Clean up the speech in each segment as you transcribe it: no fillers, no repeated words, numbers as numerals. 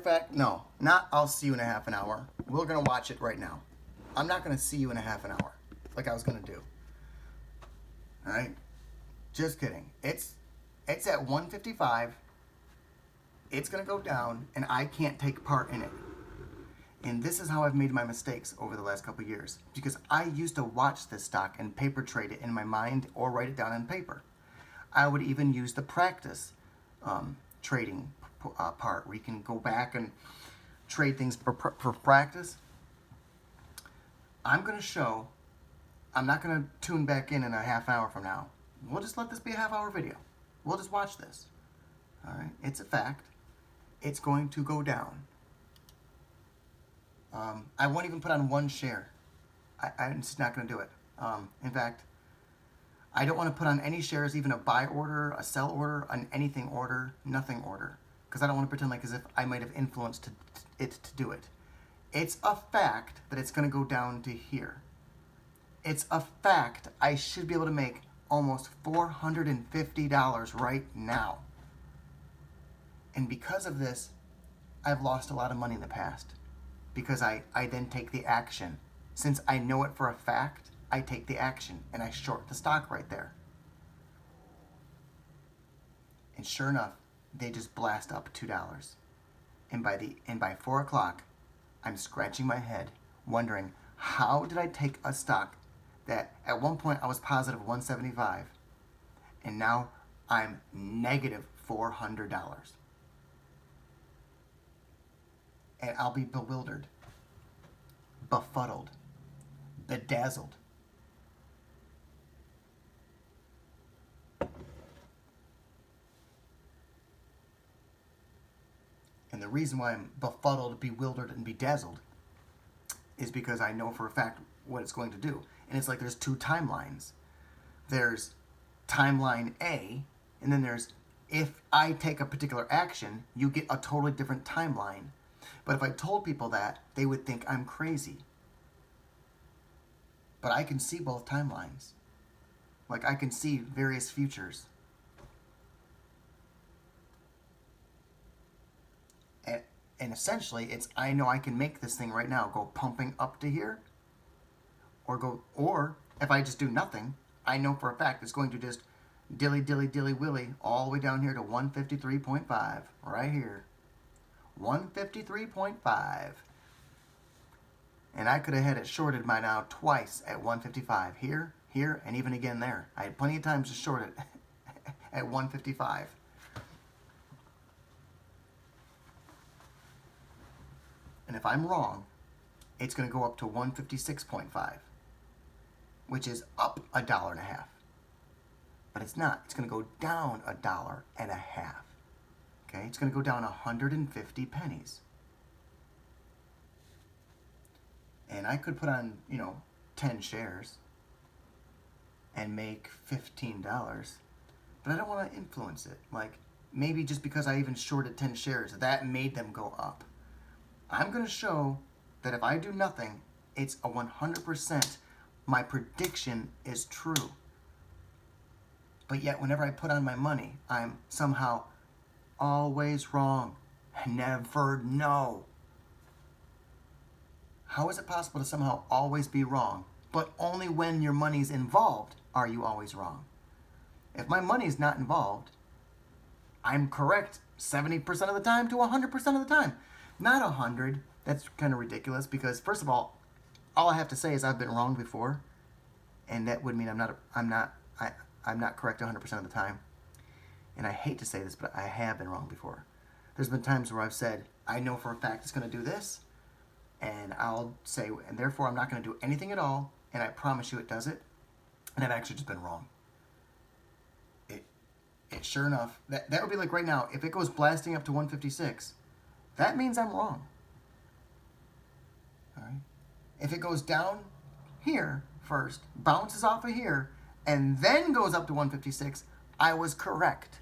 fact, no, not I'll see you in a half an hour. We're going to watch it right now. I'm not going to see you in a half an hour like I was going to do. All right? Just kidding. It's at 1:55. It's going to go down, and I can't take part in it. And this is how I've made my mistakes over the last couple of years. Because I used to watch this stock and paper trade it in my mind or write it down on paper. I would even use the practice trading part where you can go back and trade things for practice. I'm going to show, I'm not going to tune back in a half hour from now. We'll just let this be a half-hour video. We'll just watch this. All right, it's a fact. It's going to go down. I won't even put on one share. I'm just not going to do it. In fact, I don't want to put on any shares, even a buy order, a sell order, an anything order, nothing order. Because I don't want to pretend like as if I might have influenced it to do it. It's a fact that it's going to go down to here. It's a fact I should be able to make almost $450 right now. And because of this, I've lost a lot of money in the past. Because I then take the action. Since I know it for a fact, I take the action and I short the stock right there. And sure enough, they just blast up $2. And by 4 o'clock, I'm scratching my head, wondering how did I take a stock that at one point I was positive 175, and now I'm negative $400. And I'll be bewildered, befuddled, bedazzled. And the reason why I'm befuddled, bewildered, and bedazzled is because I know for a fact what it's going to do. And it's like there's two timelines. There's timeline A, and then there's if I take a particular action, you get a totally different timeline. But if I told people that, they would think I'm crazy. But I can see both timelines. Like I can see various futures. And essentially, it's I know I can make this thing right now go pumping up to here, or if I just do nothing, I know for a fact it's going to just dilly willy all the way down here to 153.5 right here. 153.5. And I could have had it shorted by now twice at 155. Here, and even again there. I had plenty of times to short it at 155. And if I'm wrong, it's going to go up to 156.5, which is up $1.50. But it's not. It's going to go down $1.50. Okay, it's going to go down 150 pennies. And I could put on, 10 shares and make $15, but I don't want to influence it. Like, maybe just because I even shorted 10 shares, that made them go up. I'm going to show that if I do nothing, it's a 100%, my prediction is true. But yet, whenever I put on my money, I'm somehow always wrong. Never know. How is it possible to somehow always be wrong, but only when your money's involved are you always wrong? If my money's not involved, I'm correct 70% of the time to 100% of the time. Not 100. That's kind of ridiculous because, first of all I have to say is I've been wrong before, and that would mean I'm not correct 100% of the time. And I hate to say this, but I have been wrong before. There's been times where I've said, I know for a fact it's going to do this, and I'll say, and therefore I'm not going to do anything at all, and I promise you it does it, and I've actually just been wrong. It sure enough, that would be like right now, if it goes blasting up to 156, that means I'm wrong. All right? If it goes down here first, bounces off of here, and then goes up to 156, I was correct.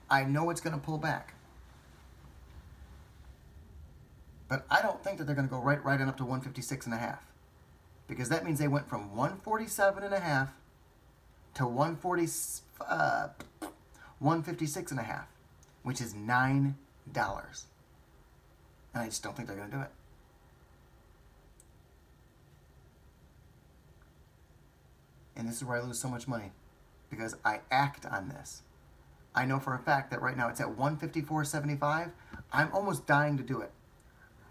I know it's going to pull back. But I don't think that they're going to go right on up to 156.5. Because that means they went from 147.5 to 156.5, which is $9. And I just don't think they're going to do it. And this is where I lose so much money. Because I act on this. I know for a fact that right now it's at 154.75. I'm almost dying to do it.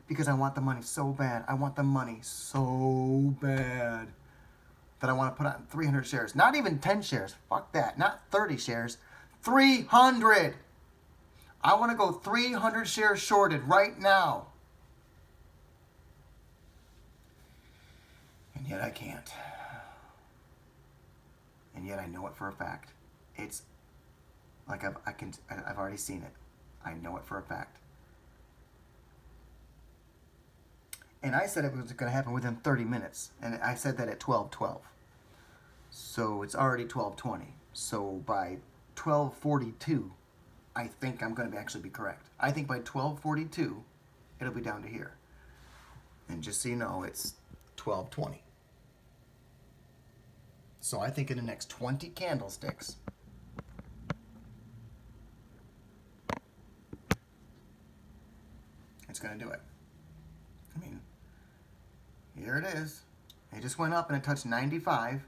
Because I want the money so bad. I want the money so bad. That I want to put on 300 shares. Not even 10 shares. Fuck that. Not 30 shares. 300. I want to go 300 shares shorted right now. And yet I can't. And yet I know it for a fact. It's like I've already seen it. I know it for a fact. And I said it was going to happen within 30 minutes. And I said that at 12:12. So it's already 12:20. So by 12:42, I think I'm going to actually be correct. I think by 12:42, it'll be down to here. And just so you know, it's 12:20. So I think in the next 20 candlesticks, it's going to do it. I mean, here it is. It just went up and it touched 95.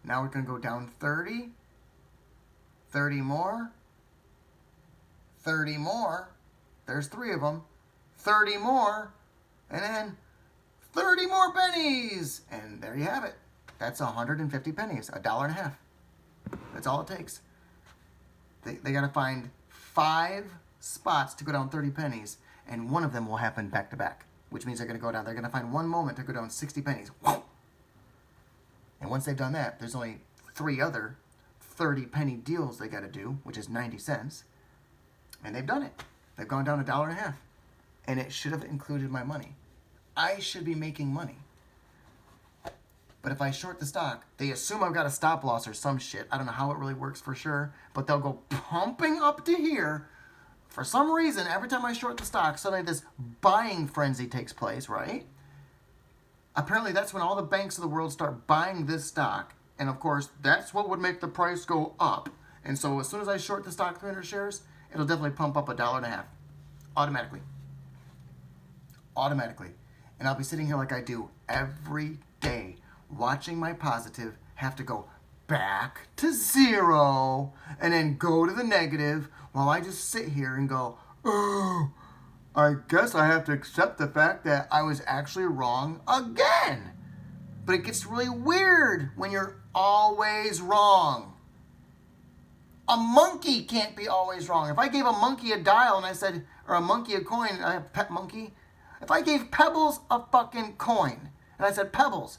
Now we're going to go down 30. 30 more. 30 more. There's 3 of them. 30 more. And then 30 more pennies. And there you have it. That's 150 pennies. $1.50. That's all it takes. They got to find 5 spots to go down 30 pennies. And one of them will happen back to back. Which means they're going to go down. They're going to find one moment to go down 60 pennies. Whoa! And once they've done that, there's only 3 other 30 penny deals they got to do, which is 90 cents. And they've done it. They've gone down $1.50. And it should have included my money. I should be making money. But if I short the stock, they assume I've got a stop loss or some shit. I don't know how it really works for sure. But they'll go pumping up to here. For some reason, every time I short the stock, suddenly this buying frenzy takes place, right? Apparently, that's when all the banks of the world start buying this stock. And of course, that's what would make the price go up. And so as soon as I short the stock 300 shares, it'll definitely pump up $1.50. Automatically. Automatically. And I'll be sitting here like I do every day, watching my positive have to go back to 0 and then go to the negative while I just sit here and go, oh, I guess I have to accept the fact that I was actually wrong again. But it gets really weird when you're always wrong. A monkey can't be always wrong. If I gave a monkey a dial and I said, or a monkey a coin, I have pet monkey. If I gave Pebbles a fucking coin and I said, Pebbles,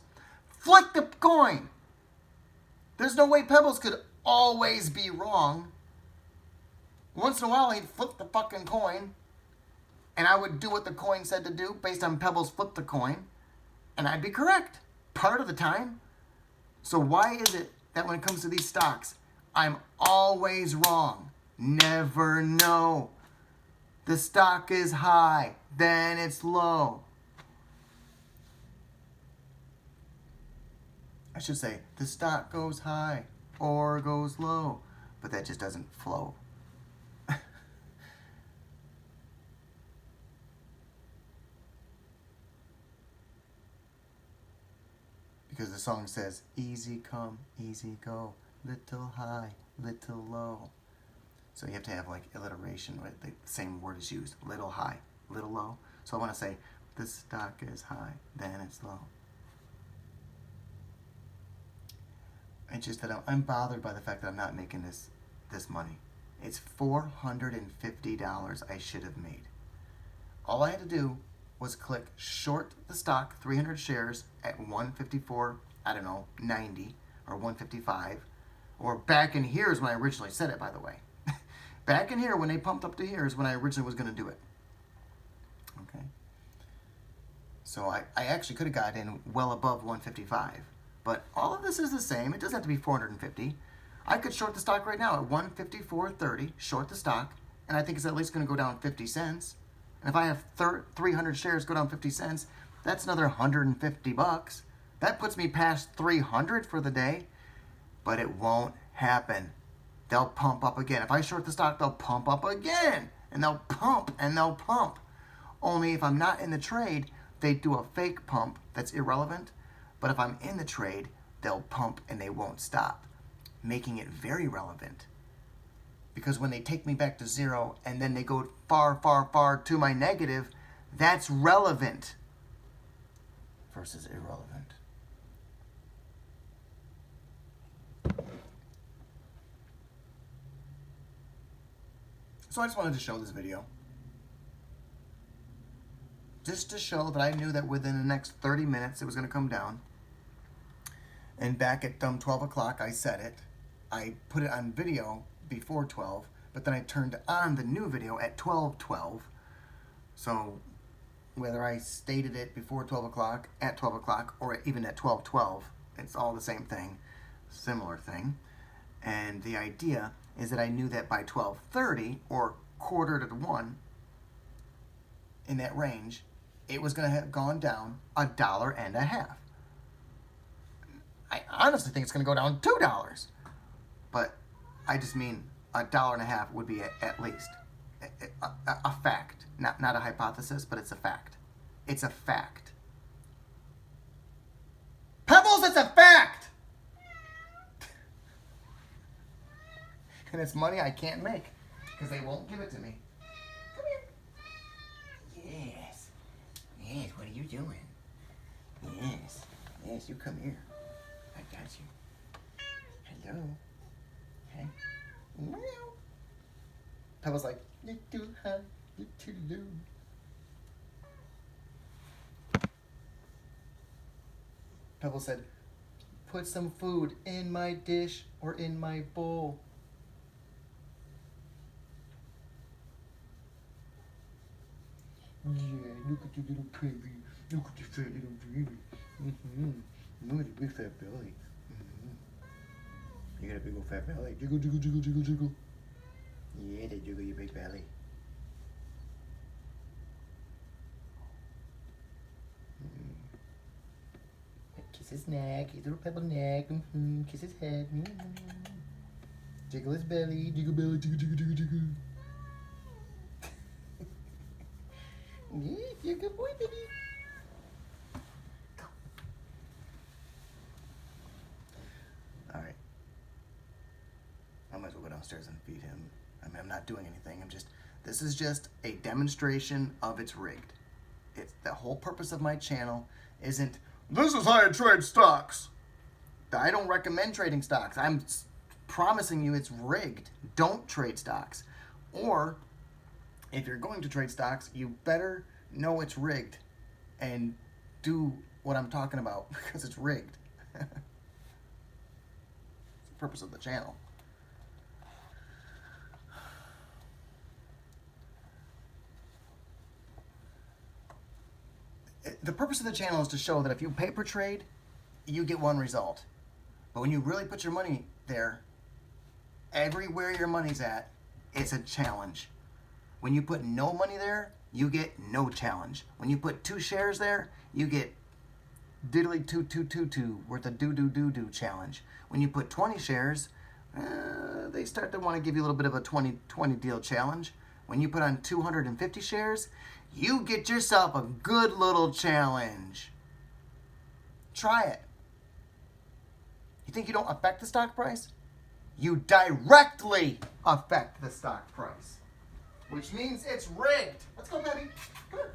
flick the coin. There's no way Pebbles could always be wrong. Once in a while, he'd flip the fucking coin, and I would do what the coin said to do based on Pebbles flip the coin, and I'd be correct part of the time. So why is it that when it comes to these stocks, I'm always wrong? Never know. The stock is high, then it's low. I should say, the stock goes high or goes low, but that just doesn't flow. Because the song says, easy come, easy go, little high, little low. So you have to have like alliteration, right? The same word is used, little high, little low. So I want to say, the stock is high, then it's low. It's just that I'm bothered by the fact that I'm not making this money. It's $450 I should have made. All I had to do was click short the stock 300 shares at 154, I don't know, 90 or 155. Or back in here is when I originally said it, by the way. Back in here, when they pumped up to here is when I originally was going to do it. Okay. So I actually could have got in well above 155. But all of this is the same. It doesn't have to be 450. I could short the stock right now at 154.30, short the stock, and I think it's at least going to go down 50 cents. And if I have 300 shares go down 50 cents, that's another $150. That puts me past 300 for the day, but it won't happen. They'll pump up again. If I short the stock, they'll pump up again, and they'll pump, and they'll pump. Only if I'm not in the trade, they do a fake pump that's irrelevant. But if I'm in the trade, they'll pump and they won't stop, making it very relevant. Because when they take me back to zero and then they go far, far, far to my negative, that's relevant versus irrelevant. So I just wanted to show this video. Just to show that I knew that within the next 30 minutes it was going to come down. And back at 12 o'clock I set it. I put it on video before 12, but then I turned on the new video at 12:12. So whether I stated it before 12 o'clock, at 12 o'clock, or even at 12:12, it's all the same thing, similar thing. And the idea is that I knew that by 12:30 or quarter to 1, in that range, it was going to have gone down $1.50. I honestly think it's going to go down $2, but I just mean $1.50 would be at least a fact, not a hypothesis, but it's a fact. It's a fact. Pebbles, it's a fact. And it's money I can't make because they won't give it to me. Come here. Yes. Yes, what are you doing? Yes. Yes, you come here. I got you. Hello. Hey. Meow. Pebbles like, you too high, you too low. Pebble said, put some food in my dish or in my bowl. Yeah, look at your little baby. Look at your fat little baby. Look at your big fat belly. You got a big old fat belly. Jiggle, jiggle, jiggle, jiggle, jiggle. Yeah, they jiggle your big belly. Kiss his neck, his little pebble neck. Kiss his head. Jiggle his belly. Jiggle belly, jiggle, jiggle, jiggle, jiggle. Yeah, you're a good boy, baby. Go. Alright. I might as well go downstairs and feed him. I mean, I'm not doing anything. This is just a demonstration of it's rigged. It's the whole purpose of my channel isn't, this is how I trade stocks. I don't recommend trading stocks. I'm promising you it's rigged. Don't trade stocks. Or, if you're going to trade stocks, you better know it's rigged and do what I'm talking about because it's rigged. It's the purpose of the channel. The purpose of the channel is to show that if you paper trade, you get one result. But when you really put your money there, everywhere your money's at, it's a challenge. When you put no money there, you get no challenge. When you put 2 shares there, you get diddly 2 worth of do challenge. When you put 20 shares, they start to want to give you a little bit of a 20 deal challenge. When you put on 250 shares, you get yourself a good little challenge. Try it. You think you don't affect the stock price? You directly affect the stock price. Which means it's rigged. Let's go, baby. Come here.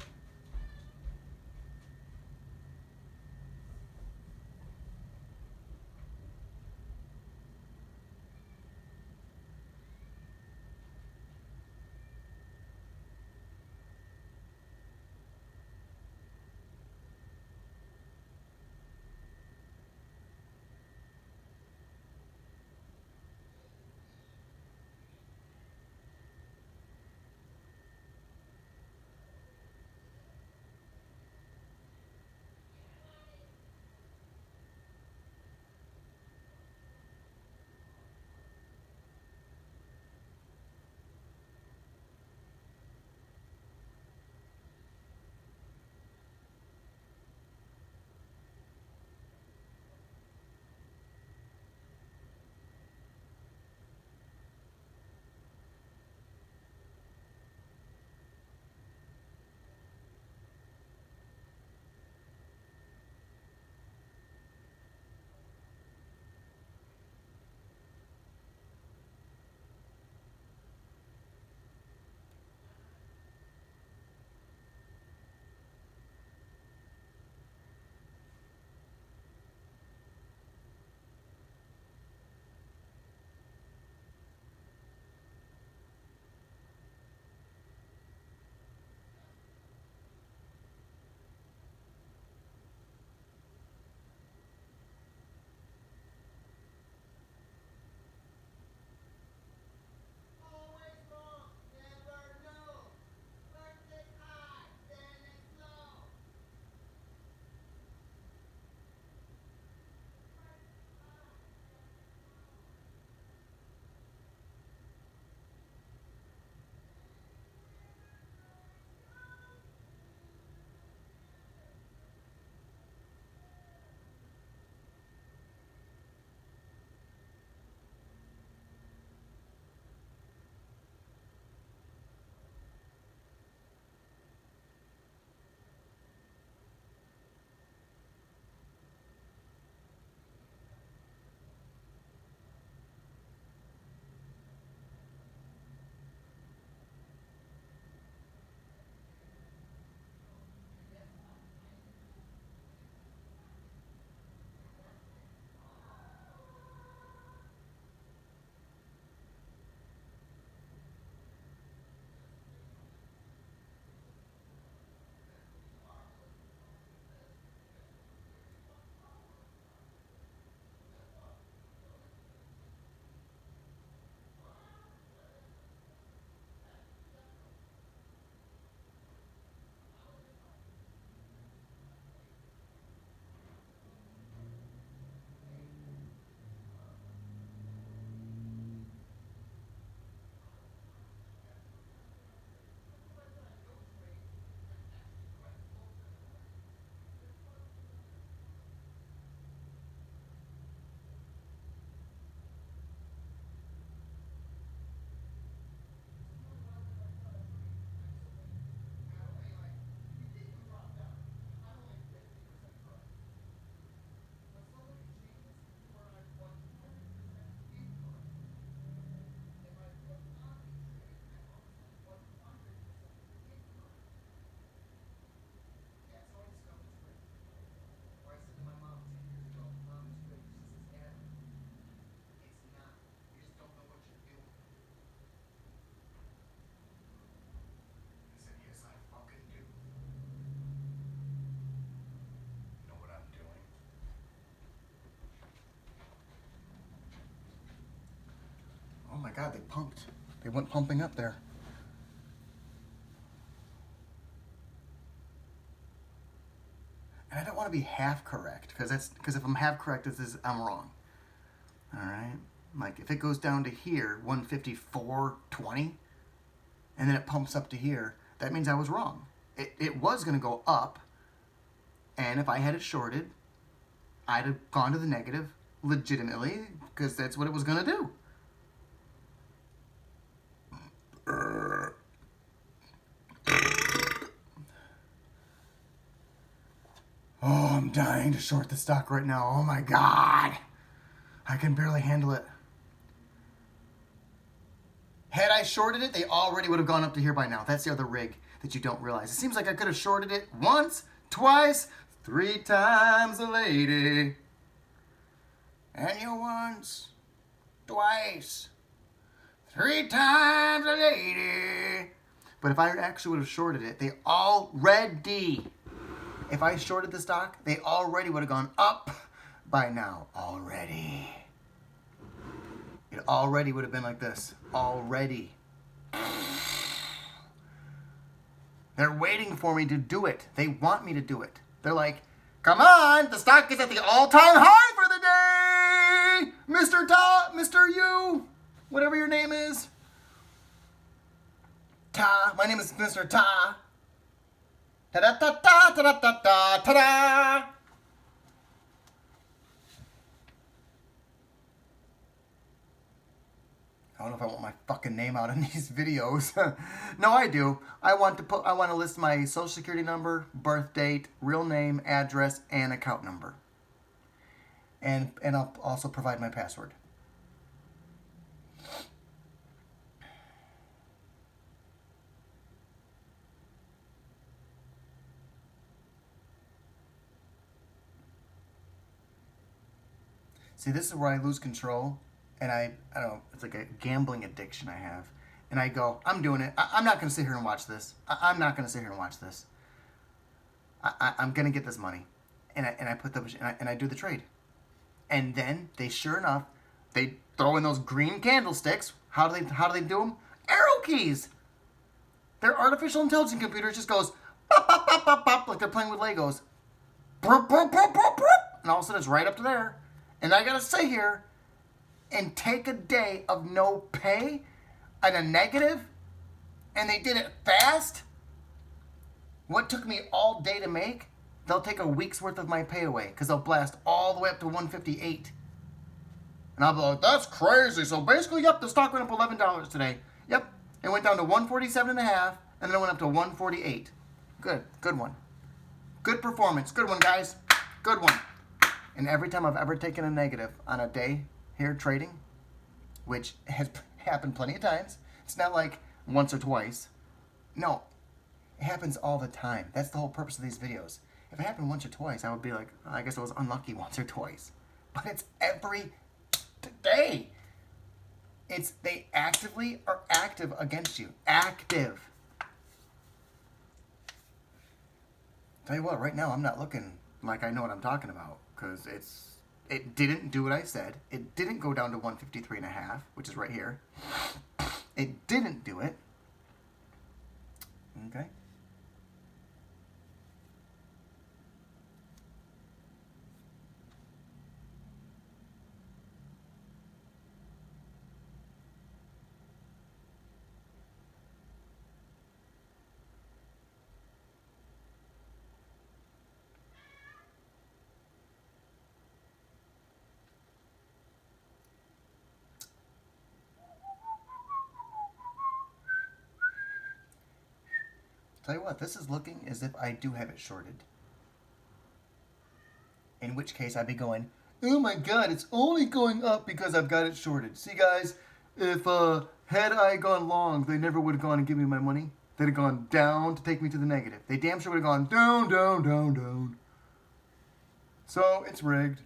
my God, they pumped. They went pumping up there. And I don't want to be half correct, because if I'm half correct, I'm wrong. All right? Like, if it goes down to here, 154.20, and then it pumps up to here, that means I was wrong. It was going to go up, and if I had it shorted, I'd have gone to the negative legitimately, because that's what it was going to do. Oh, I'm dying to short the stock right now. Oh my God. I can barely handle it. Had I shorted it, they already would have gone up to here by now. That's the other rig that you don't realize. It seems like I could have shorted it once, twice, 3 times a lady. And you once, twice, 3 times a lady. But if I actually would have shorted it, if I shorted the stock, they already would have gone up by now. Already. It already would have been like this. Already. They're waiting for me to do it. They want me to do it. They're like, come on, the stock is at the all-time high for the day! Mr. You, whatever your name is. Ta, my name is Mr. Ta. Ta-da-ta-ta, ta-da-ta-ta, ta-da! I don't know if I want my fucking name out in these videos. No, I do. I want to list my social security number, birth date, real name, address, and account number. And I'll also provide my password. See, this is where I lose control, and I don't know, it's like a gambling addiction I have. And I go, I'm doing it. I'm not going to sit here and watch this. I'm not going to sit here and watch this. I'm going to get this money. And I put the, and I do the trade. And then they, sure enough, they throw in those green candlesticks. How do they do them? Arrow keys. Their artificial intelligence computer just goes, pop, pop, pop, pop, pop, like they're playing with Legos. Burp, burp, burp, burp, burp. And all of a sudden it's right up to there. And I gotta sit here and take a day of no pay and a negative, and they did it fast. What took me all day to make, they'll take a week's worth of my pay away, because they'll blast all the way up to 158. And I'll be like, that's crazy. So basically, yep, the stock went up $11 today. Yep, it went down to 147.5, and then it went up to 148. Good one. Good performance. Good one, guys. Good one. And every time I've ever taken a negative on a day here trading, which has happened plenty of times, it's not like once or twice. No, it happens all the time. That's the whole purpose of these videos. If it happened once or twice, I would be like, oh, I guess I was unlucky once or twice. But it's every day. They actively are active against you. Active. Tell you what, right now I'm not looking like I know what I'm talking about. Because it didn't do what I said. It didn't go down to 153.5, which is right here. It didn't do it. Okay. Tell you what, this is looking as if I do have it shorted. In which case I'd be going, oh my God, it's only going up because I've got it shorted. See guys, if had I gone long, they never would have gone and given me my money. They'd have gone down to take me to the negative. They damn sure would have gone down, down, down, down. So it's rigged.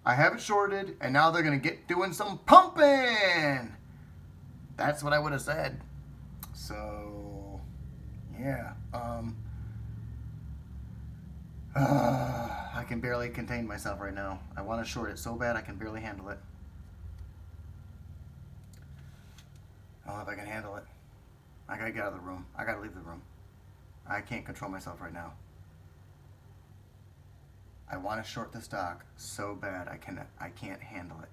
I have it shorted, and now they're going to get doing some pumping. That's what I would have said. So, yeah. I can barely contain myself right now. I want to short it so bad I can barely handle it. don't know if I can handle it. I gotta get out of the room. I gotta leave the room. I can't control myself right now. I want to short the stock so bad I can't handle it.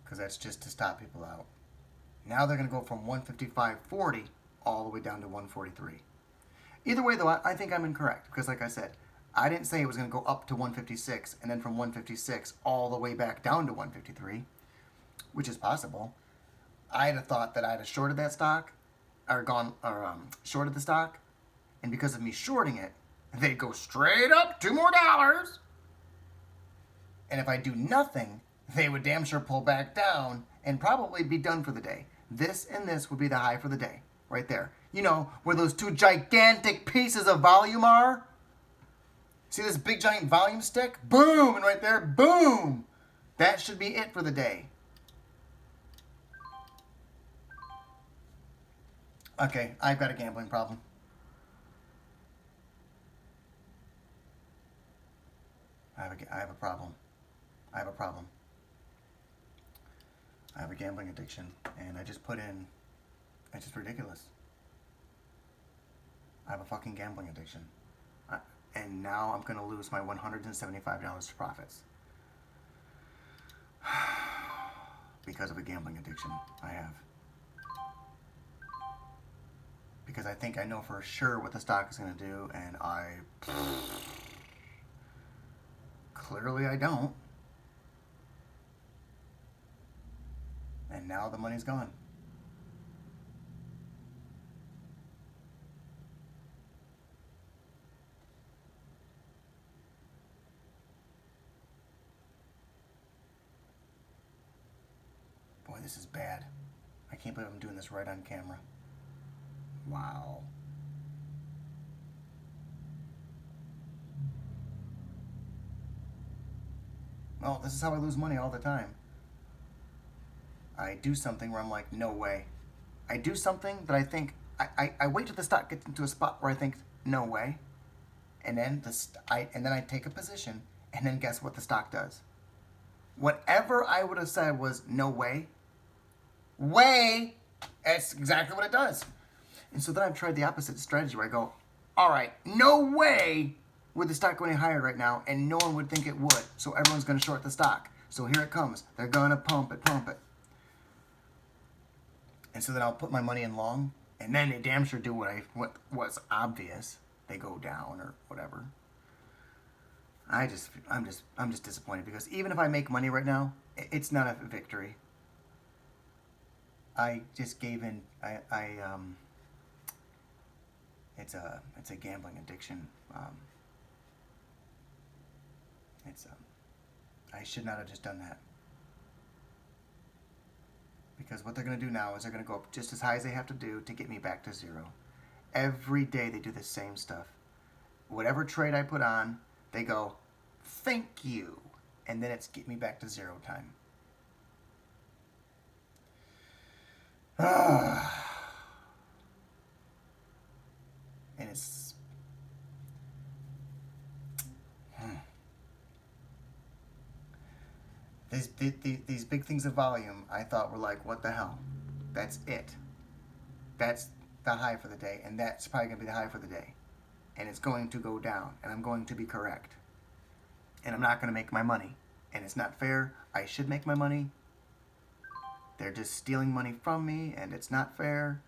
Because that's just to stop people out. Now they're going to go from 155.40 all the way down to 143. Either way, though, I think I'm incorrect. Because like I said, I didn't say it was going to go up to 156 and then from 156 all the way back down to 153, which is possible. I'd have thought that I'd have shorted that stock, or shorted the stock, and because of me shorting it, they'd go straight up $2 more. And if I do nothing, they would damn sure pull back down and probably be done for the day. This and this would be the high for the day, right there. You know, where those two gigantic pieces of volume are? See this big giant volume stick? Boom! And right there, boom! That should be it for the day. Okay, I've got a gambling problem. I have a problem. I have a problem. I have a gambling addiction, and I just put in, it's just ridiculous. I have a fucking gambling addiction. And now I'm going to lose my $175 to profits. Because of a gambling addiction I have. Because I think I know for sure what the stock is going to do, and clearly I don't. And now the money's gone. Boy, this is bad. I can't believe I'm doing this right on camera. Wow. Well, this is how I lose money all the time. I do something where I'm like, no way. I do something that I think, I wait till the stock gets into a spot where I think, no way. And then I take a position, and then guess what the stock does? Whatever I would have said was no way, that's exactly what it does. And so then I've tried the opposite strategy where I go, all right, no way would the stock go any higher right now, and no one would think it would. So everyone's going to short the stock. So here it comes. They're going to pump it. And so then I'll put my money in long, and then they damn sure do what was obvious. They go down or whatever. I'm just disappointed because even if I make money right now, it's not a victory. I just gave in. It's a gambling addiction. I should not have just done that. Because what they're going to do now is they're going to go up just as high as they have to do to get me back to zero. Every day they do the same stuff. Whatever trade I put on, they go, thank you. And then it's get me back to zero time. And it's... These big things of volume, I thought were like, what the hell? That's it. That's the high for the day, and that's probably going to be the high for the day. And it's going to go down, and I'm going to be correct. And I'm not going to make my money. And it's not fair. I should make my money. They're just stealing money from me, and it's not fair.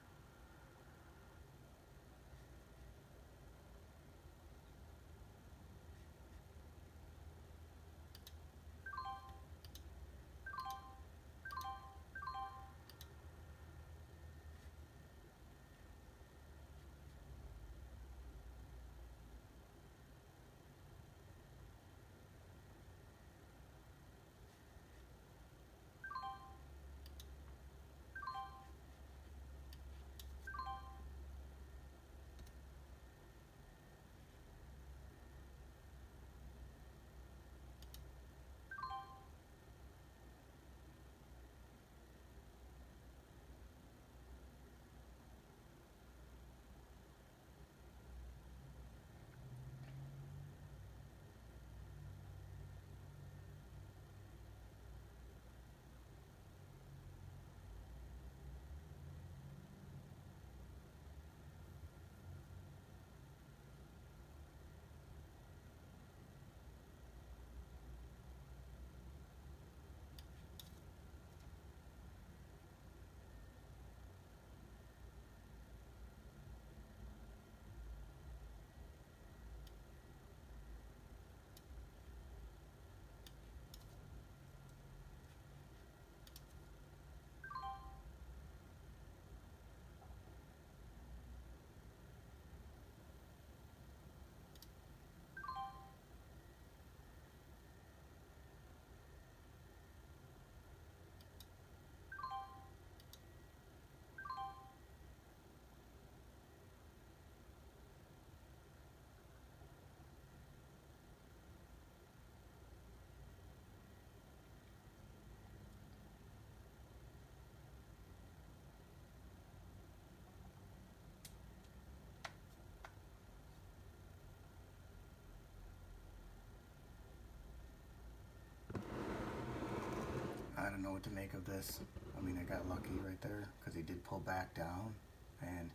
don't know what to make of this. I mean, I got lucky right there because he did pull back down, and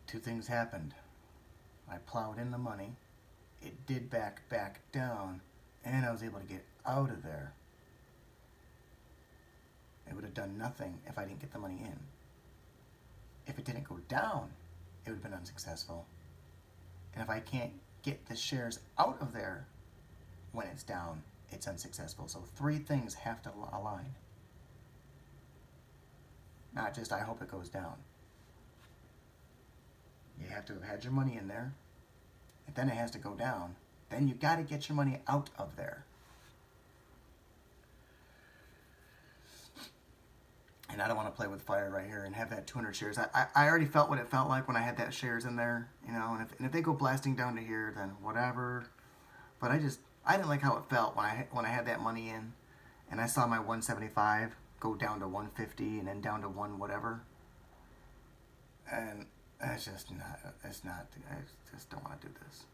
two things happened. I plowed in the money, it did back down, and I was able to get out of there. It would have done nothing if I didn't get the money in. If it didn't go down, it would have been unsuccessful. And if I can't get the shares out of there when it's down, it's unsuccessful. So three things have to align. Not just I hope it goes down. You have to have had your money in there, and then it has to go down. Then you got to get your money out of there. And I don't want to play with fire right here and have that 200 shares. I already felt what it felt like when I had that shares in there, you know. And if they go blasting down to here, then whatever. But I didn't like how it felt when I had that money in, and I saw my 175 go down to 150 and then down to one whatever. And it's just not. It's not. I just don't want to do this.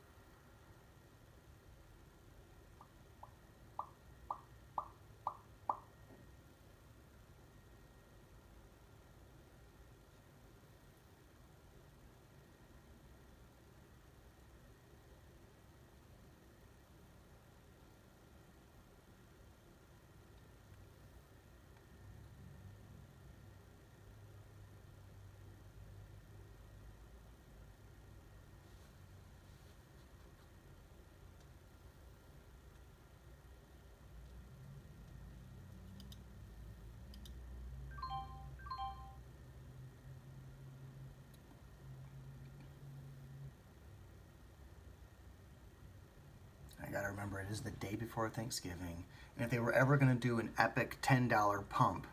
I gotta remember it is the day before Thanksgiving. And if they were ever gonna do an epic $10 pump,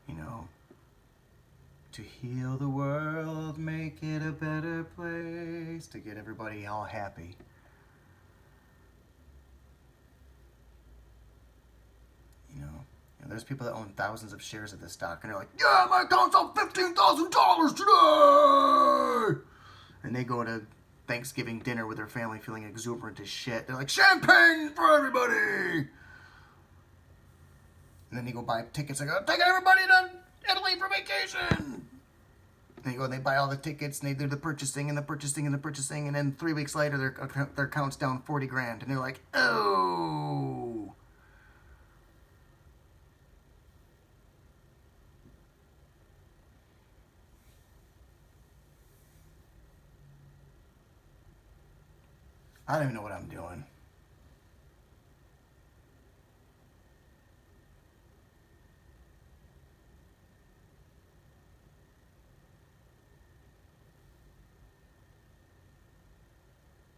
you know, to heal the world, make it a better place, to get everybody all happy. You know, there's people that own thousands of shares of this stock, and they're like, yeah, my account's up $15,000 today! And they go to Thanksgiving dinner with their family feeling exuberant as shit. They're like, champagne for everybody! And then they go buy tickets. Like, I'm taking everybody to Italy for vacation! And they go and they buy all the tickets, and they do the purchasing and the purchasing and the purchasing, and then 3 weeks later, their account's down 40 grand. And they're like, oh! I don't even know what I'm doing.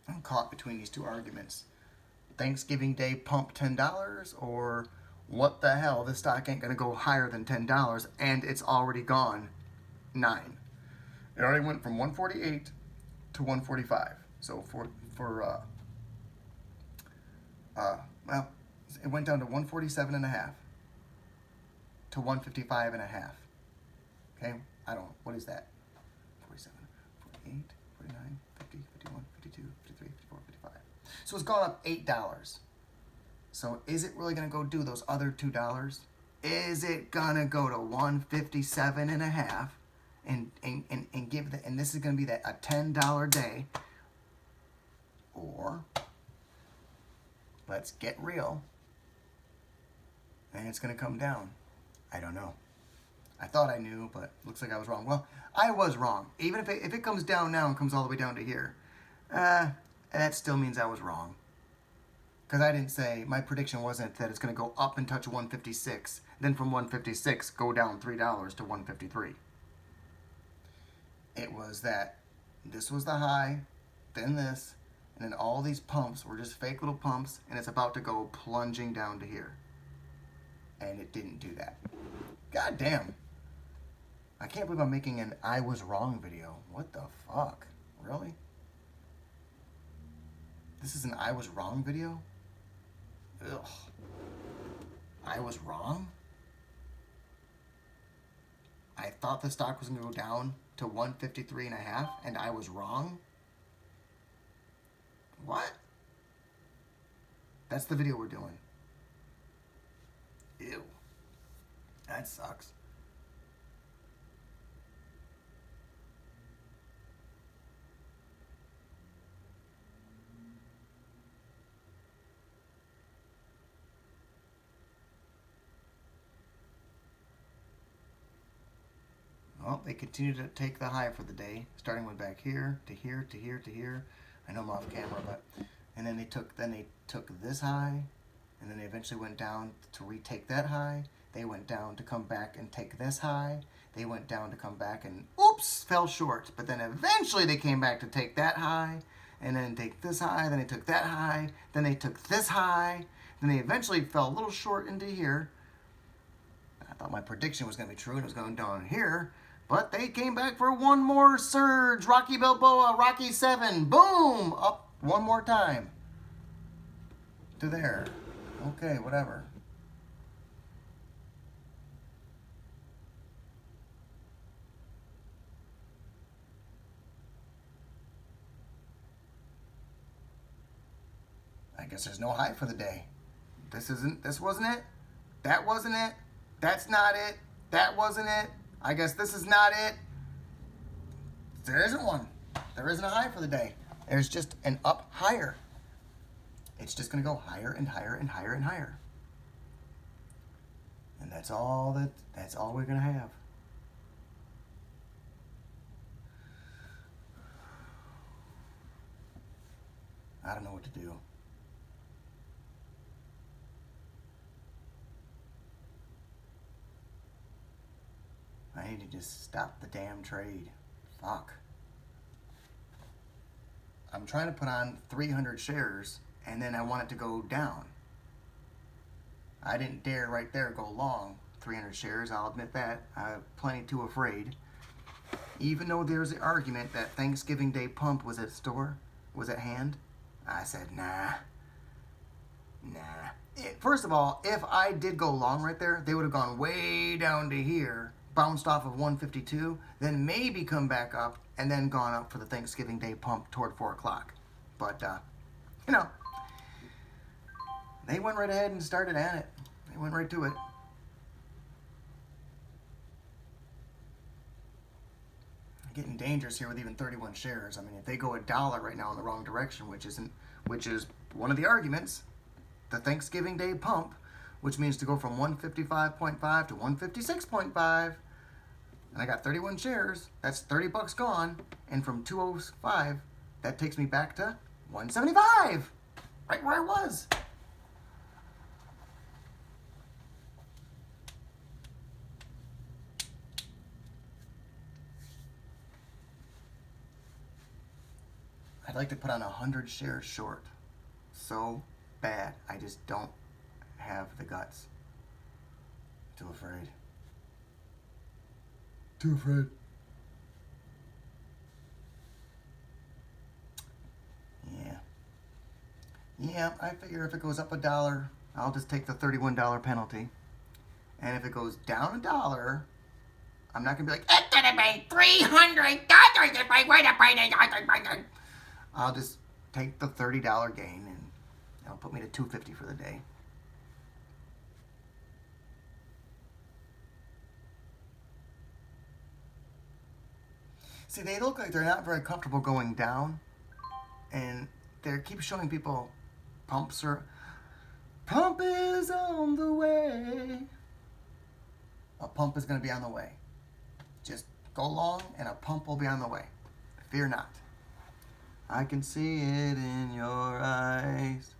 I'm caught between these two arguments. Thanksgiving Day pump $10, or what the hell, this stock ain't going to go higher than $10, and it's already gone 9. It already went from 148 to 145. So well, it went down to 147.5 to 155.5. Okay, I don't know, what is that? 47, 48, 49, 50, 51, 52, 53, 54, 55. So it's gone up $8. So is it really going to go do those other $2? Is it going to go to 157.5 and give the, and this is going to be that a $10 day? Or let's get real, and it's going to come down. I don't know. I thought I knew, but looks like I was wrong. Well, I was wrong. Even if it comes down now and comes all the way down to here, that still means I was wrong. Because I didn't say, my prediction wasn't that it's going to go up and touch 156, then from 156 go down $3 to 153. It was that this was the high, then this, and then all these pumps were just fake little pumps, and it's about to go plunging down to here. And it didn't do that. God damn. I can't believe I'm making an I was wrong video. What the fuck? Really? This is an I was wrong video? Ugh. I was wrong? I thought the stock was going to go down to 153.5, and I was wrong? What? That's the video we're doing. Ew. that sucks. Well, they continue to take the high for the day, starting with back here to here to here to here. I know I'm off camera, but and then they took this high, and then they eventually went down to retake that high. They went down to come back and take this high. They went down to come back and oops, fell short. But then eventually they came back to take that high, and then take this high. Then they took that high. Then they took this high. Then they eventually fell a little short into here. I thought my prediction was going to be true and it was going down here. But they came back for one more surge. Rocky Balboa, Rocky 7. Boom! Up one more time. To there. Okay, whatever. I guess there's no high for the day. This wasn't it. That wasn't it. That's not it. That wasn't it. I guess this is not it. There isn't one. There isn't a high for the day. There's just an up higher. It's just going to go higher and higher and higher and higher. And that's all we're going to have. I don't know what to do. I need to just stop the damn trade. Fuck. I'm trying to put on 300 shares, and then I want it to go down. I didn't dare right there go long 300 shares, I'll admit that. I'm plenty too afraid. Even though there's an argument that Thanksgiving Day pump was at hand, I said, nah. First of all, if I did go long right there, they would have gone way down to here, bounced off of 152, then maybe come back up, and then gone up for the Thanksgiving Day pump toward 4 o'clock. But, they went right ahead and started at it. They went right to it. Getting dangerous here with even 31 shares. I mean, if they go $1 right now in the wrong direction, which is one of the arguments, the Thanksgiving Day pump, which means to go from 155.5 to 156.5, and I got 31 shares, that's $30 gone, and from 205, that takes me back to 175, right where I was. I'd like to put on 100 shares short. So bad. I just don't have the guts. Too afraid. Too afraid. Yeah, I figure if it goes up $1, I'll just take the $31 penalty. And if it goes down $1, I'm not going to be like, it's going to be $300 if I win a. I'll just take the $30 gain and it'll put me to $250 for the day. See, they look like they're not very comfortable going down, and they keep showing people pump is on the way. A pump is going to be on the way. Just go long and a pump will be on the way. Fear not. I can see it in your eyes.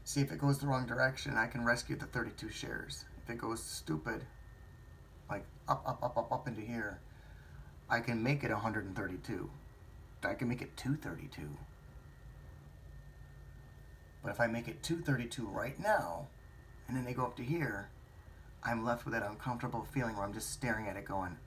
See, if it goes the wrong direction, I can rescue the 32 shares. If it goes stupid, like up into here, I can make it 132. I can make it 232. But if I make it 232 right now, and then they go up to here, I'm left with that uncomfortable feeling where I'm just staring at it going,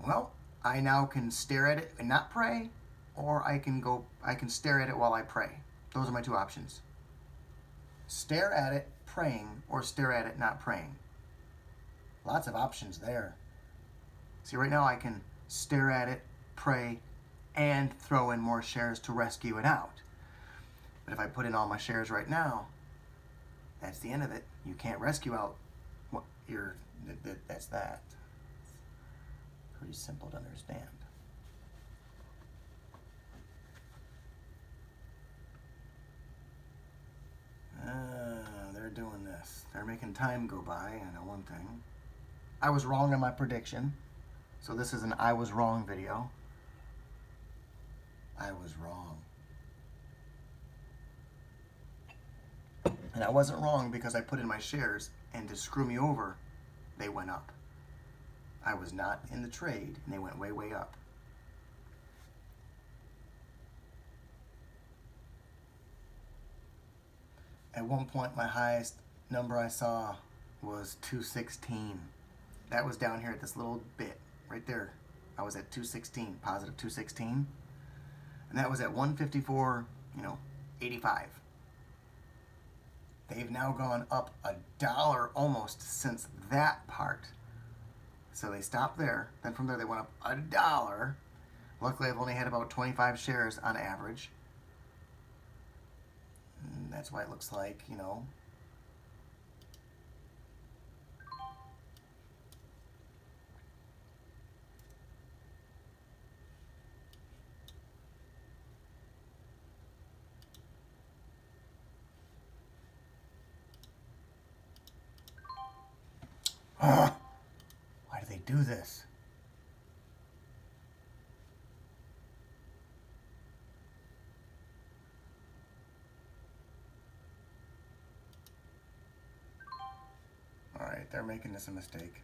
Well, I now can stare at it and not pray, or I can stare at it while I pray. Those are my two options. Stare at it praying, or stare at it not praying. Lots of options there. See, right now I can stare at it, pray, and throw in more shares to rescue it out. But if I put in all my shares right now, that's the end of it. You can't rescue out what that's that. Pretty simple to understand. They're doing this. They're making time go by, I know one thing. I was wrong on my prediction. So this is an I was wrong video. I was wrong. And I wasn't wrong because I put in my shares, and to screw me over, they went up. I was not in the trade, and they went way, way up. At one point, my highest number I saw was 216. That was down here at this little bit, right there. I was at 216, positive 216. And that was at 154, 85. They've now gone up $1 almost since that part. So they stopped there. Then from there they went up $1. Luckily I've only had about 25 shares on average. And that's why it looks like, why do they do this? Alright, they're making this a mistake.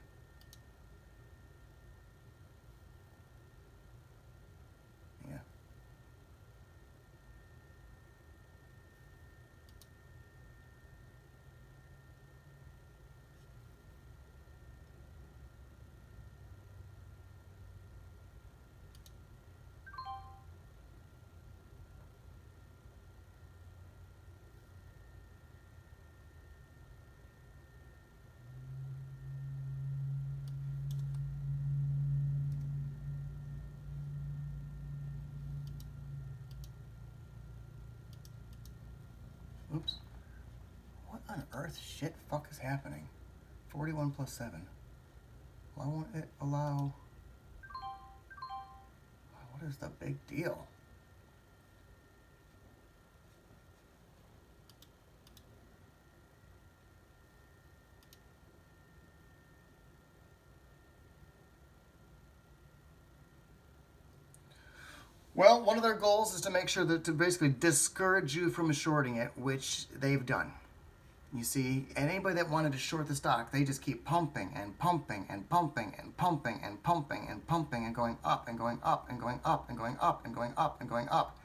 Yeah. Oops. What on earth shit fuck is happening? 41 plus 7. Why won't it allow... What is the big deal? Well, one of their goals is to make sure that to basically discourage you from shorting it, which they've done. You see, anybody that wanted to short the stock, they just keep pumping and pumping and pumping and pumping and pumping and pumping and going up and going up and going up and going up and going up and going up.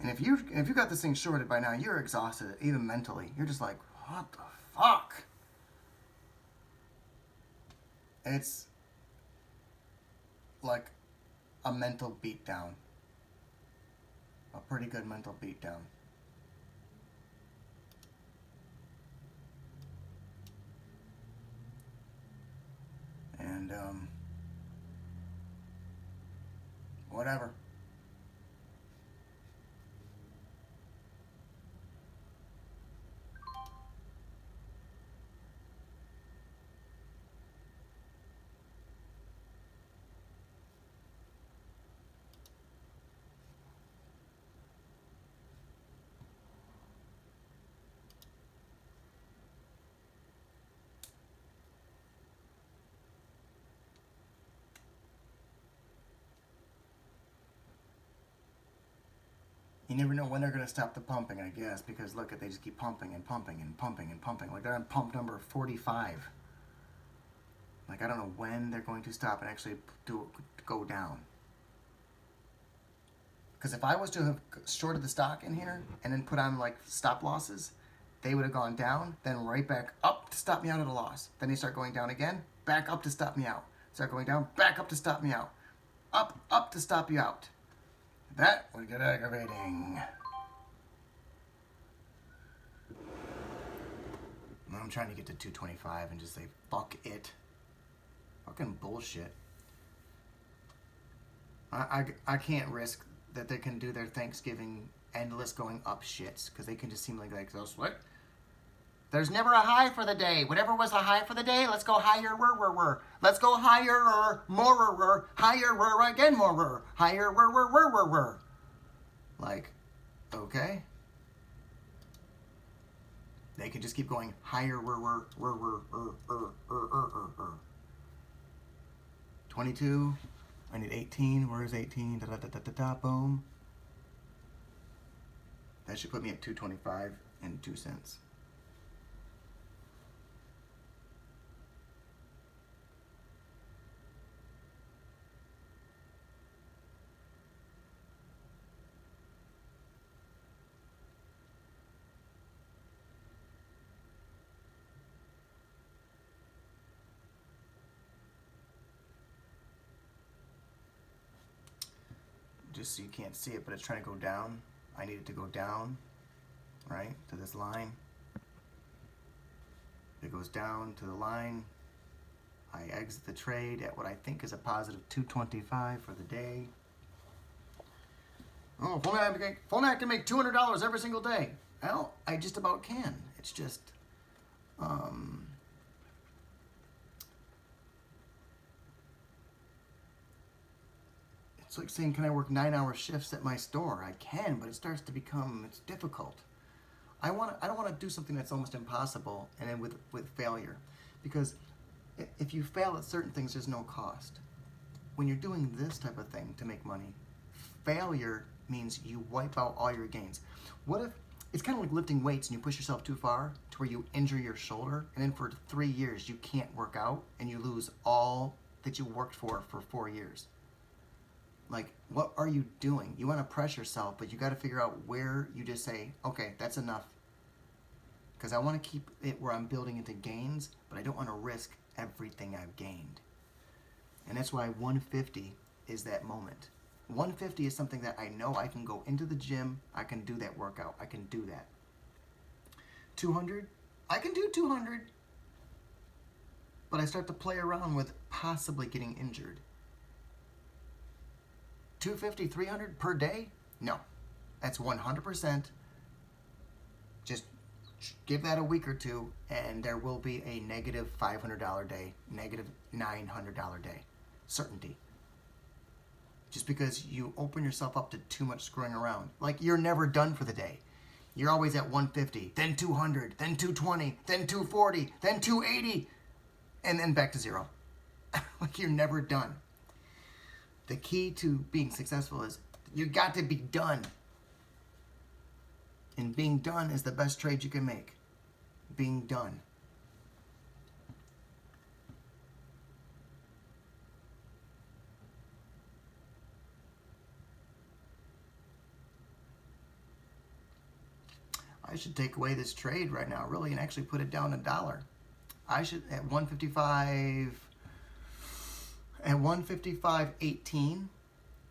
And if you got this thing shorted by now, you're exhausted, even mentally. You're just like, what the fuck? It's like a mental beatdown. A pretty good mental beatdown. And, whatever. You never know when they're going to stop the pumping, I guess, because look, they just keep pumping and pumping and pumping and pumping. Like they're on pump number 45. Like I don't know when they're going to stop and actually go down. Because if I was to have shorted the stock in here and then put on like stop losses, they would have gone down, then right back up to stop me out at a loss. Then they start going down again, back up to stop me out. Start going down, back up to stop me out. Up to stop you out. That would get aggravating. I'm trying to get to 225 and just say, fuck it. Fucking bullshit. I can't risk that they can do their Thanksgiving endless going up shits, because they can just seem like those, what? There's never a high for the day. Whatever was the high for the day, let's go higher, let's go higher, more, higher, again, more, higher, like, okay. They can just keep going higher, 22, I need 18, where's 18, boom. That should put me at 225 and 2 cents. Just so you can't see it, but it's trying to go down. I need it to go down, right, to this line. It goes down to the line. I exit the trade at what I think is a positive 225 for the day. Oh, if only I can make $200 every single day. Well, I just about can. It's just, it's like saying, can I work 9-hour shifts at my store? I can, but it starts to become, it's difficult. I don't want to do something that's almost impossible and then with failure. Because if you fail at certain things, there's no cost. When you're doing this type of thing to make money, failure means you wipe out all your gains. What if, it's kind of like lifting weights and you push yourself too far to where you injure your shoulder, and then for 3 years you can't work out and you lose all that you worked for 4 years. Like, what are you doing? You want to press yourself, but you got to figure out where you just say, okay, that's enough. Because I want to keep it where I'm building into gains, but I don't want to risk everything I've gained. And that's why 150 is that moment. 150 is something that I know I can go into the gym, I can do that workout, I can do that. 200, I can do 200, but I start to play around with possibly getting injured. 250, 300 per day? No. That's 100%. Just give that a week or two, and there will be a negative $500 day, negative $900 day. Certainty. Just because you open yourself up to too much screwing around. Like, you're never done for the day. You're always at 150, then 200, then 220, then 240, then 280, and then back to zero. Like, you're never done. The key to being successful is you got to be done. And being done is the best trade you can make. Being done. I should take away this trade right now, really, and actually put it down $1. I should, at 155... At 155.18,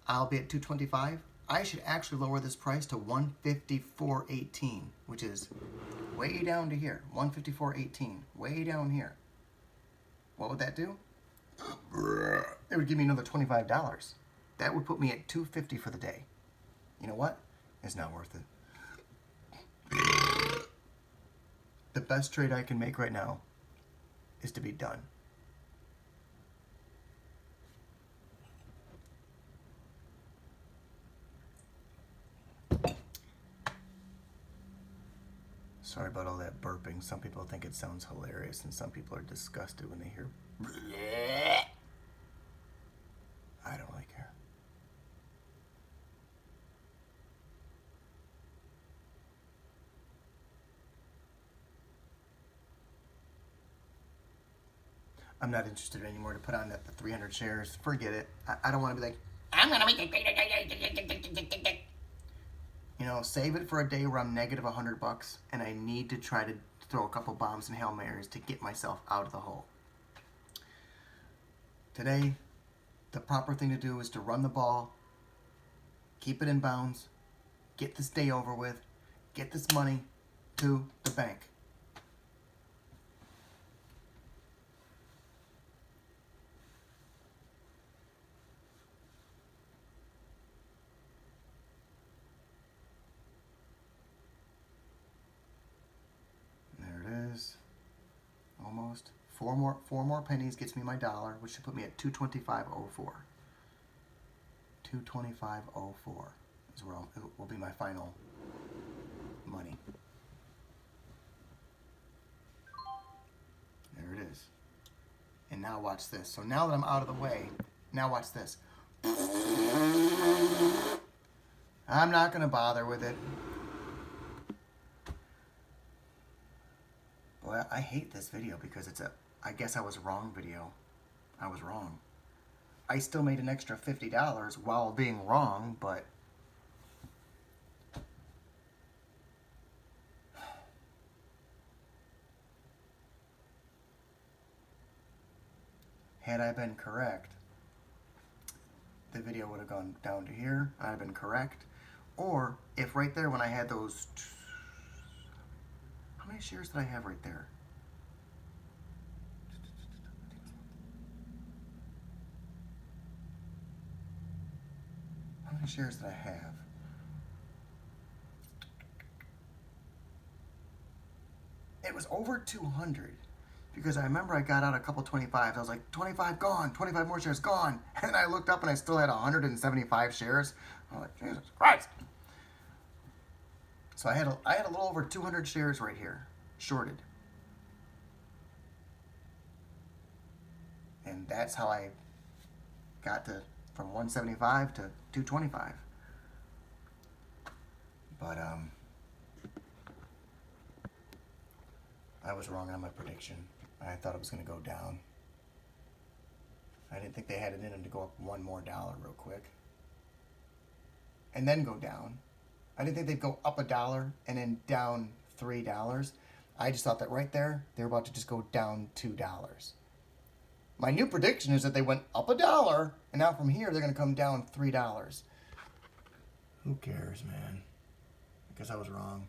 I'll be at 225. I should actually lower this price to 154.18, which is way down to here. 154.18, way down here. What would that do? It would give me another $25. That would put me at 250 for the day. You know what? It's not worth it. The best trade I can make right now is to be done. Sorry about all that burping. Some people think it sounds hilarious, and some people are disgusted when they hear bleh. I don't really care. I'm not interested anymore to put on the 300 shares. Forget it. I don't want to be like, I'm going to make it. You know, save it for a day where I'm negative $100 and I need to try to throw a couple bombs and Hail Marys to get myself out of the hole. Today, the proper thing to do is to run the ball keep it in bounds, get this day over with, get this money to the bank. There it is. Almost. Four more pennies gets me my dollar, which should put me at 225.04. 225.04 is where it will be my final money. There it is. And now watch this. So now that I'm out of the way, now watch this. I'm not going to bother with it. Boy, I hate this video because it's a I guess I was wrong video. I was wrong. I still made an extra $50 while being wrong, but had I been correct, the video would have gone down to here. I'd have been correct. Or if right there when I had those, how many shares did I have right there? How many shares did I have? It was over 200 because I remember I got out a couple 25s. I was like, 25 gone, 25 more shares gone. And I looked up and I still had 175 shares. I'm like, Jesus Christ. So I had a little over 200 shares right here, shorted. And that's how I got to from 175 to 225. But I was wrong on my prediction. I thought it was going to go down. I didn't think they had it in them to go up $1 more real quick. And then go down. I didn't think they'd go up $1 and then down $3. I just thought that right there, they were about to just go down $2. My new prediction is that they went up $1, and now from here, they're going to come down $3. Who cares, man? I guess I was wrong.